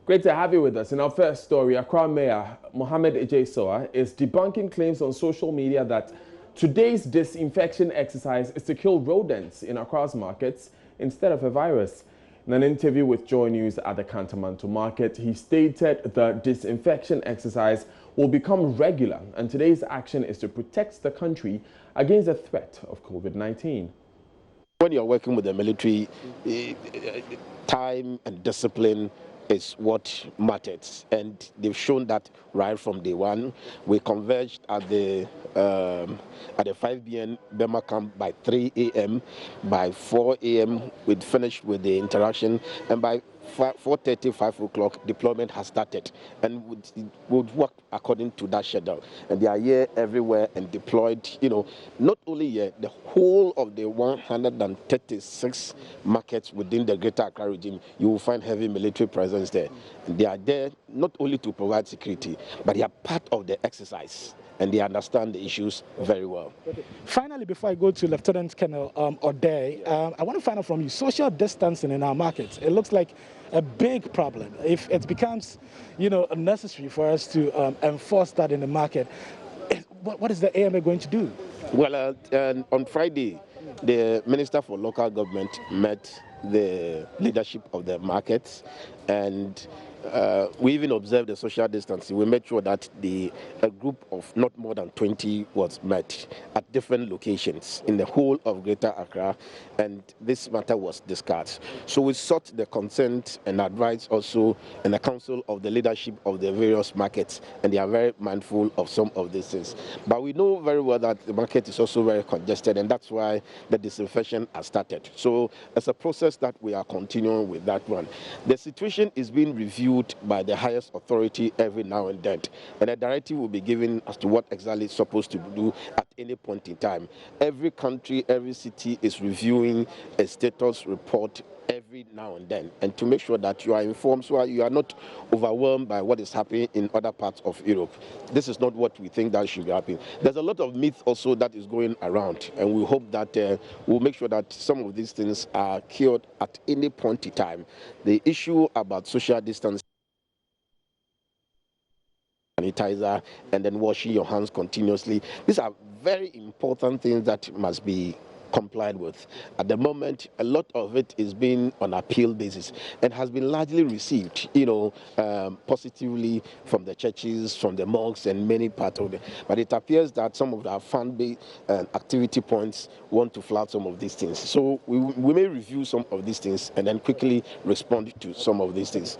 Great to have you with us. In our first story, Accra Mayor Mohammed Ejesoa is debunking claims on social media that today's disinfection exercise is to kill rodents in Accra's markets instead of a virus. In an interview with JoyNews at the Cantonmanto Market, he stated the disinfection exercise will become regular and today's action is to protect the country against the threat of COVID-19. When you're working with the military, time and discipline is what matters, and they've shown that right from day one. We converged at the 5 p.m. Burma camp by 3 a.m. By 4 a.m. we'd finished with the interaction, and by 4:30, 5 o'clock, deployment has started, and would work according to that schedule. And they are here everywhere and deployed, not only here, the whole of the 136 markets within the Greater Accra region, you will find heavy military presence there. And they are there not only to provide security, but they are part of the exercise, and they understand the issues very well. Finally, before I go to Lieutenant Colonel O'Day, I want to find out from you, social distancing in our markets. It looks like a big problem. If it becomes, necessary for us to enforce that in the market, what is the AMA going to do? Well, on Friday, the Minister for Local Government met the leadership of the markets, and we even observed the social distancing. We made sure that a group of not more than 20 was met at different locations in the whole of Greater Accra, and this matter was discussed. So we sought the consent and advice also in the council of the leadership of the various markets, and they are very mindful of some of these things. But we know very well that the market is also very congested, and that's why the disinfection has started. So it's a process that we are continuing with that one. The situation is being reviewed by the highest authority every now and then, and a directive will be given as to what exactly it's supposed to do at any point in time. Every country, every city is reviewing a status report every now and then, and to make sure that you are informed so you are not overwhelmed by what is happening in other parts of Europe. This is not what we think that should be happening. There's a lot of myth also that is going around, and we hope that we'll make sure that some of these things are cured at any point in time. The issue about social distancing, sanitizer, and then washing your hands continuously, these are very important things that must be complied with. At the moment, a lot of it is being on appeal basis and has been largely received, positively from the churches, from the mosques, and many parts of it. But it appears that some of our fan-based activity points want to flout some of these things. So we may review some of these things and then quickly respond to some of these things.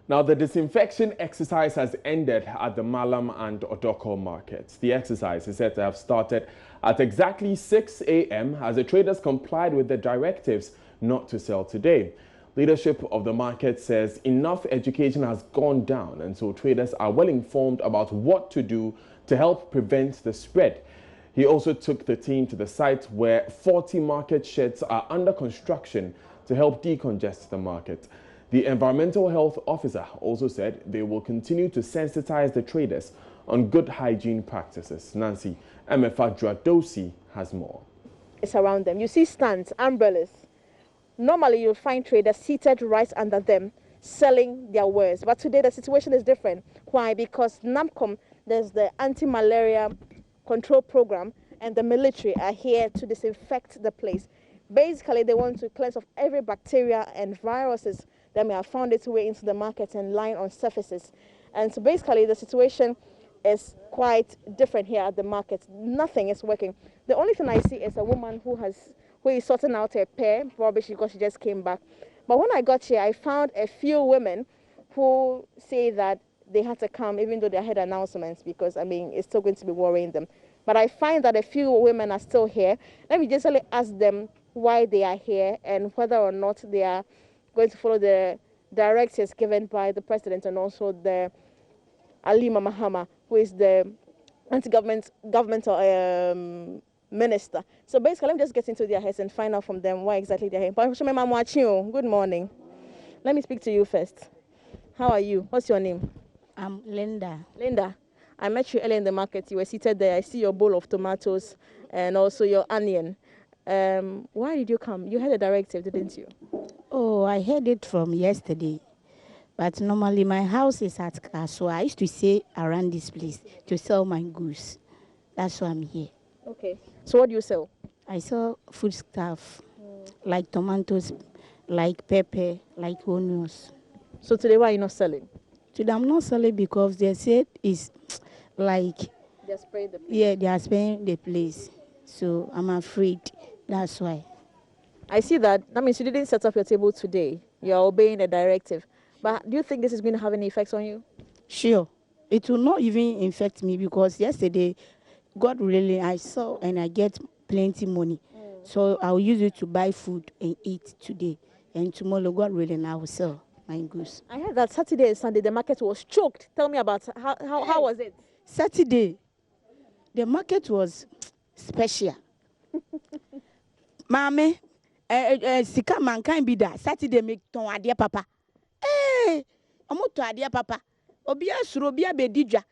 Now, the disinfection exercise has ended at the Malam and Odoko markets. The exercise is said to have started at exactly 6 a.m. as the traders complied with the directives not to sell today. Leadership of the market says enough education has gone down, and so traders are well informed about what to do to help prevent the spread. He also took the team to the site where 40 market sheds are under construction to help decongest the market. The environmental health officer also said they will continue to sensitize the traders on good hygiene practices. Nancy Emefa-Dradosi has more. It's around them. You see stands, umbrellas. Normally you'll find traders seated right under them selling their wares. But today the situation is different. Why? Because NAMCOM, there's the anti-malaria control program, and the military are here to disinfect the place. Basically, they want to cleanse off every bacteria and viruses that may have found its way into the market and lying on surfaces. And so basically the situation is quite different here at the market. Nothing is working. The only thing I see is a woman who is sorting out a pear, probably because she just came back. But when I got here, I found a few women who say that they had to come even though they had announcements, because it's still going to be worrying them. But I find that a few women are still here. Let me just ask them why they are here and whether or not they are going to follow the directives given by the president and also the Alima Mahama, who is the anti-governmental minister. So basically, let me just get into their heads and find out from them why exactly they're here. Good morning. Let me speak to you first. How are you? What's your name? I'm Linda. Linda, I met you earlier in the market. You were seated there. I see your bowl of tomatoes and also your onion. Why did you come? You had a directive, didn't you? Oh, I heard it from yesterday. But normally my house is at Car, so I used to stay around this place to sell my goods. That's why I'm here. Okay. So what do you sell? I sell food stuff like tomatoes, like pepper, like onions. So today why are you not selling? Today I'm not selling because they said it's like, They're spraying the place. yeah, they are spraying the place. So I'm afraid. That's why. I see that. That means you didn't set up your table today. You're obeying the directive. But do you think this is going to have any effects on you? Sure. It will not even infect me because yesterday, God really, I saw and I get plenty money. So I'll use it to buy food and eat today. And tomorrow, God really, I will sell my goods. I heard that Saturday and Sunday the market was choked. Tell me about how was it? Saturday, the market was special. Mame, sika man can't be that. Saturday make ton adia papa. Hey, omo to adia papa. Obia suro obia bedidwa.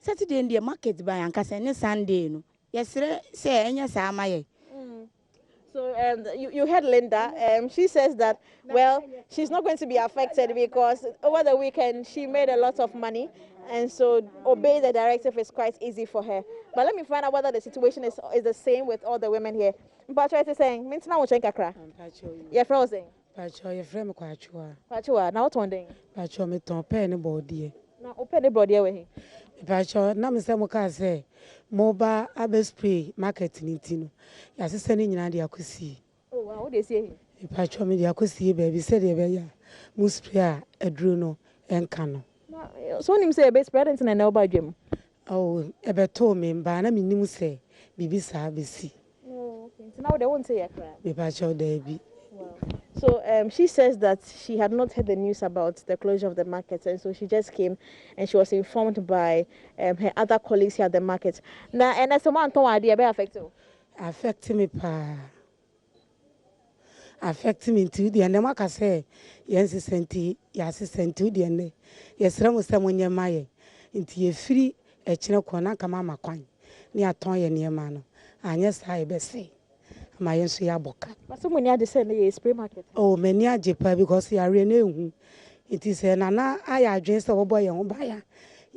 Saturday in the market by ankasa ne Sunday no. Yesre say enya sa amaye. So you heard Linda. She says that, well, she's not going to be affected because over the weekend she made a lot of money. And so obey the directive is quite easy for her. But let me find out whether the situation is the same with all the women here. Pacho is saying, "Minti na uchen kakra." You're frozen. Pacho, your friend Quachua. Pacho, now what one thing? Pacho, me ton pen body. Now open the body away. Pacho, na me say mo ka say, mobile abespray marketing tino. Ya sister ni nyina dia kwesi. Oh wow, what they say? Pacho me dia kwesi baby said e be ya. Mu spray aduro no enka no. So him say be spread into na oba dwem. Oh, e be to me mba na me nim say bibi sa besi. Oh, okay. So now they won't say yakra. Me Pacho dey bi. Wow. So she says that she had not heard the news about the closure of the market, and so she just came and she was informed by her other colleagues here at the market. Now, and as someone told idea, be affected. Affect me pa. Affect me too. The end I say, yes, senti, yes, senti, the end. Yes, Ramos, someone near my into a free a chino corner, come on, my coin near Toy and near Mano. And yes, I best say. My answer yaboka. But someone had to send a spray market. Oh, many are jepa because you are renewing. It is an ana I address our boy and buyer.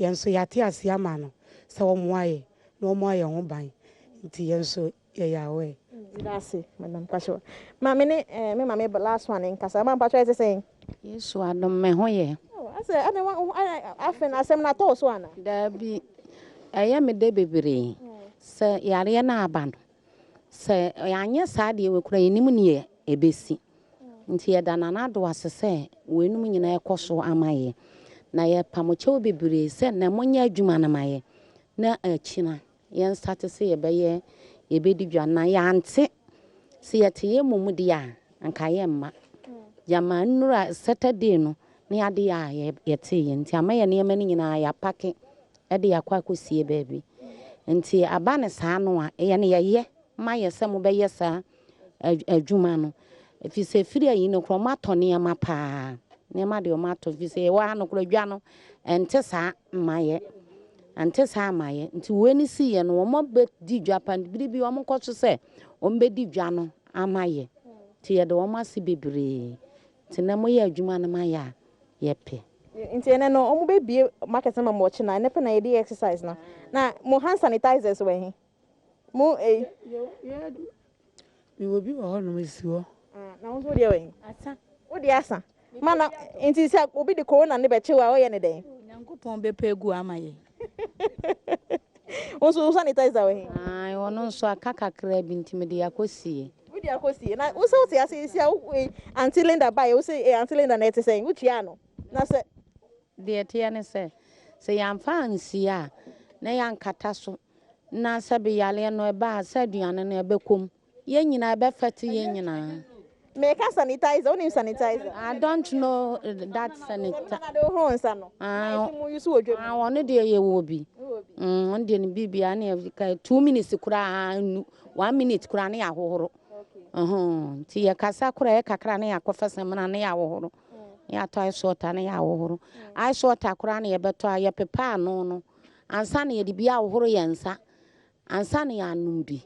Yanso yatias yamano. So why no more young buy. Into yanso yaway. That's it, Madam Pasho. Mammy, mamma, but last one in Casama Pacho is saying, Yes, so I don't know where. oh, I said, I don't want I said, not also one. There be I am a baby. Sir, Yariana Aban. Say, Anya Sadi will cry nimuni a besi. Nti Danana was say, when we in a coso amaye. Na ye pamocho bibri said, Namonia Jumanamaye. Na a china. Yan start to say a baye, a baby jana yante. See a tea mumudia, and Kayemma. Yamanura Saturday no, near the eye, yet tea, and Tamaya near many in a packet at the aquacu see baby. And tea a banis hanoa, a ye. My some obey yes, sir, a Jumano. If you say free, you know, chromato near my pa, near my dear mato, if you say one of Grojano, and Tessa, my and Tessa, my, to when you see and one more bed di Japan, be one coach to say, bed Jano, am I? Tia the one must be brave. Tenamoya Jumana Maya, yepe. Intiana no, baby, market some watching, I never idea exercise now. Now, more hand sanitizers way. Mo eh. We will be all no miss you. Now what you doing? Asa. What the asa? Mana, inti say obi the corona ne beche wa oye ne den. Nyankopon be pegu amaye. Onso sanitizer we. Ai, ono so akaka kra bi ntime de yakosie. We de yakosie. Na wo say ase sia until Linda buy, wo say until Linda na ete say, wuchia no. Na say de ete ne say yamfa ansia na yankata so. Na sabi yale no eba saduane no ebekom ye nyina ebe fete ye nyina make a sanitizer only sanitizer. I don't know that sanitizer ah one dey ye wo bi on dey ni bibia na 2 minutes kura 1 minute kura na ya hohoro ti ye kasa kura ye kakra na ya kofesa mna na ya hohoro ya to ai sota na ya hohoro ai sota kura na ye beto ya pepa no ansa na ye di bia hohoro ye nsa ansa na ya numbi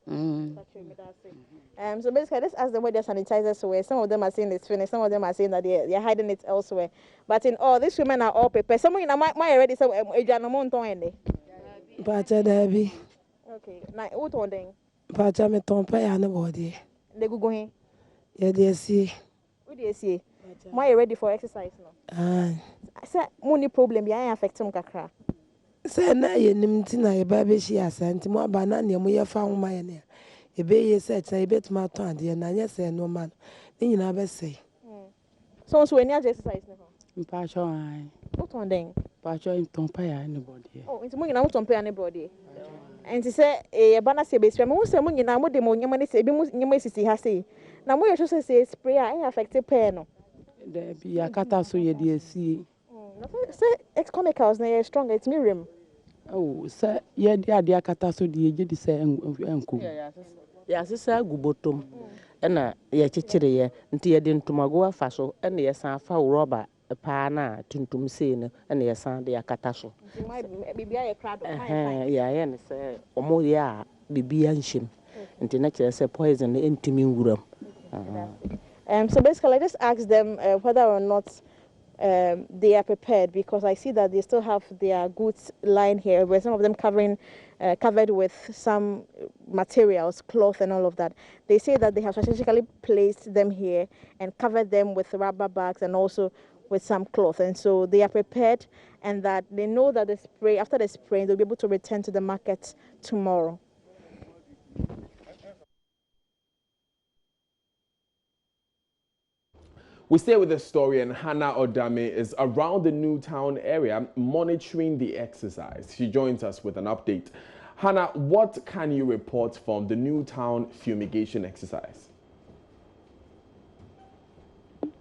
So basically, let's ask them where their sanitizers were. Some of them are saying it's finished. Some of them are saying that they're hiding it elsewhere. But in all, these women are all prepared. Someone in my already said, Pacha Debbie. okay. Now, what on them? Pacha me tompa ya ne body. They go in. Yeah, they see. What do you see? My ready for exercise now. I said, money problem. Yeah, affect them kakra. Say na ye nimti na ye ba be shi asante mo ba na ne mo ye fa homa ye ne. E be ye say try be tuma to ade na nya say no man. Ni nyina be say. So when you exercise now. Pacha ai. What on them? Pacha tompa ya anybody. Oh, it's money now. What on pay anybody? And she said, "A banana say base. Me who say money now? Mo demo nyama ni say be mo nyama sisi ha say. Na mo ye so say spray I affect pay no." There be a kata so ye dey see. Say economicals na ye strong. It's me rim. Oh, sir, ye dey ade akata so dey je dey say enko. Ya sisa gubotom. Na ye chichire ye nti ye de ntomago afa so na ye san fa rubber pa na tuntum sei no na ye san de akata so. Bibia ye crowd. Ya ye ne say omo ye a bibia nhim. Nti na kire say poison ntimi nwuram. So basically, I just asked them whether or not they are prepared, because I see that they still have their goods lying here, where some of them covered with some materials, cloth and all of that. They say that they have strategically placed them here and covered them with rubber bags and also with some cloth. And so they are prepared, and that they know that after the spray, they'll be able to return to the market tomorrow. We stay with the story, and Hannah Odame is around the Newtown area monitoring the exercise. She joins us with an update. Hannah, what can you report from the Newtown fumigation exercise?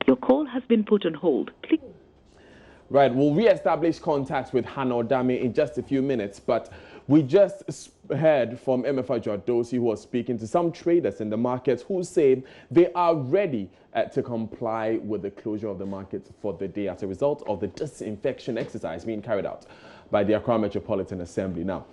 Your call has been put on hold. Please. Right, we'll re-establish contact with Hannah Odame in just a few minutes, but we just heard from Emefa Jodosi, who was speaking to some traders in the markets who say they are ready to comply with the closure of the markets for the day as a result of the disinfection exercise being carried out by the Accra Metropolitan Assembly. Now,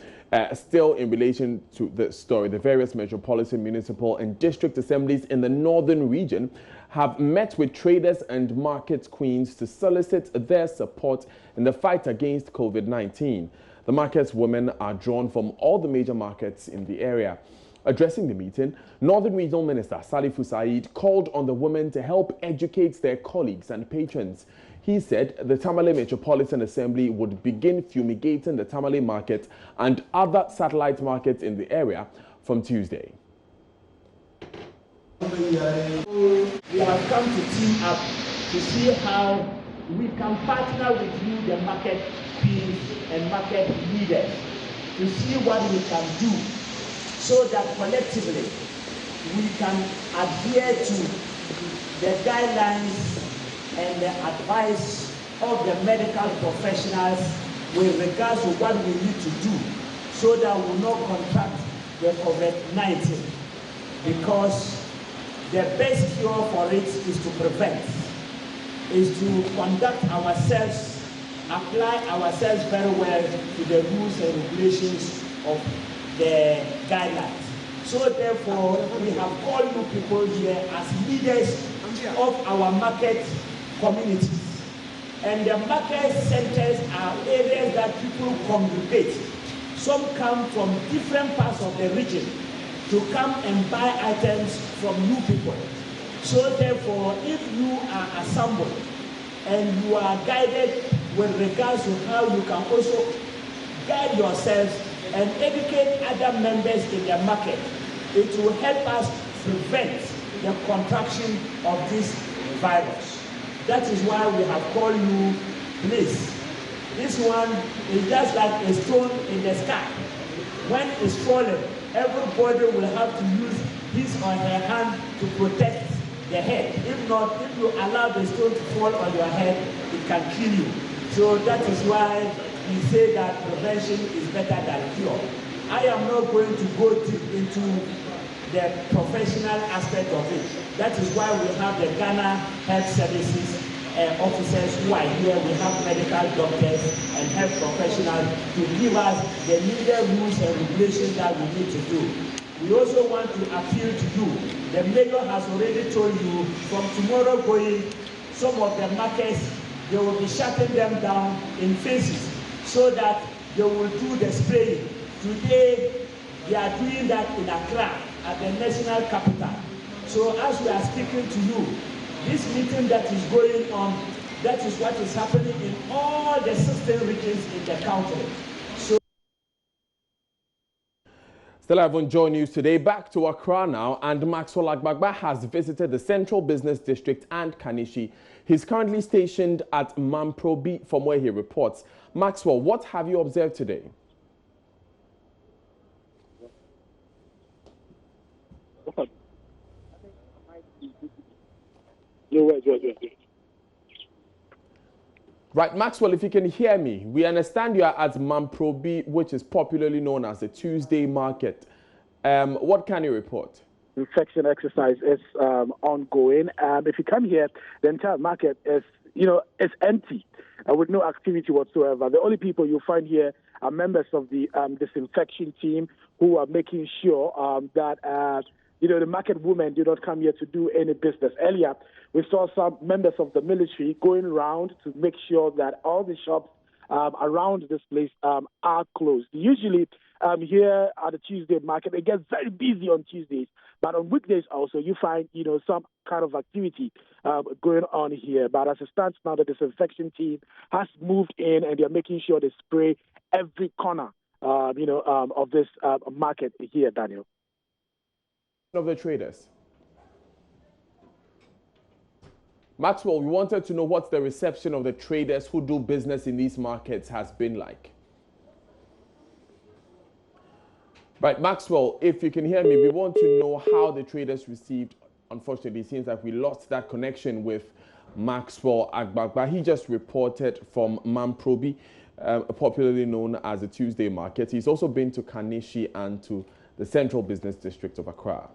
still in relation to the story, the various metropolitan, municipal and district assemblies in the northern region have met with traders and market queens to solicit their support in the fight against COVID-19. The market's women are drawn from all the major markets in the area. Addressing the meeting, Northern Regional Minister Salifu Said called on the women to help educate their colleagues and patrons. He said the Tamale Metropolitan Assembly would begin fumigating the Tamale market and other satellite markets in the area from Tuesday. We have come to team up to see how we can partner with you, the market queens and market leaders, to see what we can do so that collectively we can adhere to the guidelines and the advice of the medical professionals with regards to what we need to do so that we will not contract the COVID-19, because the best cure for it is to prevent, is to conduct ourselves, apply ourselves very well to the rules and regulations of the guidelines. So therefore, we have called you people here as leaders of our market communities. And the market centers are areas that people congregate. Some come from different parts of the region to come and buy items from you people. So therefore, if you are assembled and you are guided with regards to how you can also guide yourselves and educate other members in the market, it will help us prevent the contraction of this virus. That is why we have called you, please. This one is just like a stone in the sky. When it's falling, everybody will have to use his or her hand to protect the head. If not, if you allow the stone to fall on your head, it can kill you. So that is why we say that prevention is better than cure. I am not going to go deep into the professional aspect of it. That is why we have the Ghana Health Services officers who are here. We have medical doctors and health professionals to give us the needed rules and regulations that we need to do. we also want to appeal to you. The mayor has already told you from tomorrow going, some of the markets, they will be shutting them down in phases so that they will do the spraying. Today, they are doing that in Accra at the national capital. So as we are speaking to you, this meeting that is going on, that is what is happening in all the 16 regions in the country. So Still live on JoyNews today, back to Accra now, and Maxwell Agbagba has visited the Central Business District and Kanishi. He's currently stationed at Mamprobi, from where he reports. Maxwell, what have you observed today? Right, Maxwell, if you can hear me, we understand you are at Mamprobi, which is popularly known as the Tuesday market. What can you report? Disinfection exercise is ongoing. If you come here, the entire market is, it's empty with no activity whatsoever. The only people you find here are members of the disinfection team who are making sure that the market women do not come here to do any business. Earlier, we saw some members of the military going around to make sure that all the shops around this place are closed. Usually, here at the Tuesday market, it gets very busy on Tuesdays, but on weekdays also you find some kind of activity going on here. But as it stands now, the disinfection team has moved in and they're making sure they spray every corner of this market here, Daniel. Of the traders. Maxwell, we wanted to know what the reception of the traders who do business in these markets has been like. Right, Maxwell, if you can hear me, we want to know how the traders received. Unfortunately, it seems like we lost that connection with Maxwell Agbagba. He just reported from Mamprobi, popularly known as the Tuesday market. He's also been to Kanishi and to the Central Business District of Accra.